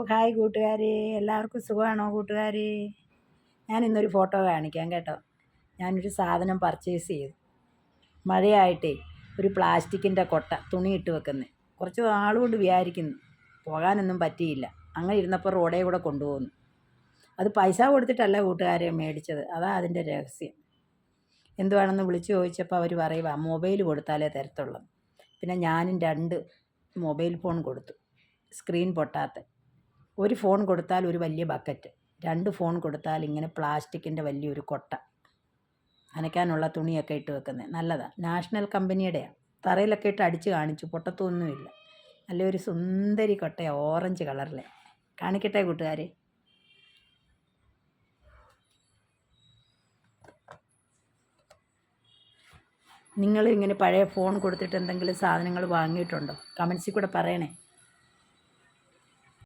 Hi കൂട്ടുകാരെ, എല്ലാവർക്കും സുഖമാണോ കൂട്ടുകാരെ? ഞാൻ ഇന്നൊരു ഫോട്ടോ കാണിക്കാം കേട്ടോ. ഞാനൊരു സാധനം പർച്ചേസ് ചെയ്തു. മഴയായിട്ടേ ഒരു പ്ലാസ്റ്റിക്കിൻ്റെ കൊട്ട തുണിയിട്ട് വെക്കുന്നത് കുറച്ച് നാളുകൊണ്ട് വിചാരിക്കുന്നു, പോകാനൊന്നും പറ്റിയില്ല. അങ്ങനെ ഇരുന്നപ്പോൾ റോഡേ കൂടെ കൊണ്ടുപോകുന്നു. അത് പൈസ കൊടുത്തിട്ടല്ല കൂട്ടുകാരെ മേടിച്ചത്, അതാ അതിൻ്റെ രഹസ്യം. എന്തുവാണെന്ന് വിളിച്ചു ചോദിച്ചപ്പോൾ അവർ പറയുക മൊബൈൽ കൊടുത്താലേ തരത്തുള്ളൂ. പിന്നെ ഞാനും 2 മൊബൈൽ ഫോൺ കൊടുത്തു, സ്ക്രീൻ പൊട്ടാത്ത. ഒരു ഫോൺ കൊടുത്താൽ ഒരു വലിയ ബക്കറ്റ്, 2 ഫോൺ കൊടുത്താൽ ഇങ്ങനെ പ്ലാസ്റ്റിക്കിൻ്റെ വലിയൊരു കൊട്ട, നനയ്ക്കാനുള്ള തുണിയൊക്കെ ഇട്ട് വെക്കുന്നത്. നല്ലതാണ്, നാഷണൽ കമ്പനിയുടെയാണ്. തറയിലൊക്കെ ഇട്ട് അടിച്ച് കാണിച്ചു, പൊട്ടത്തൊന്നുമില്ല. നല്ലൊരു സുന്ദരി കൊട്ടയാണ്, ഓറഞ്ച് കളറിലെ. കാണിക്കട്ടെ കൂട്ടുകാരെ. നിങ്ങൾ ഇങ്ങനെ പഴയ ഫോൺ കൊടുത്തിട്ട് എന്തെങ്കിലും സാധനങ്ങൾ വാങ്ങിയിട്ടുണ്ടോ? കമൻസിൽ കൂടെ പറയണേ.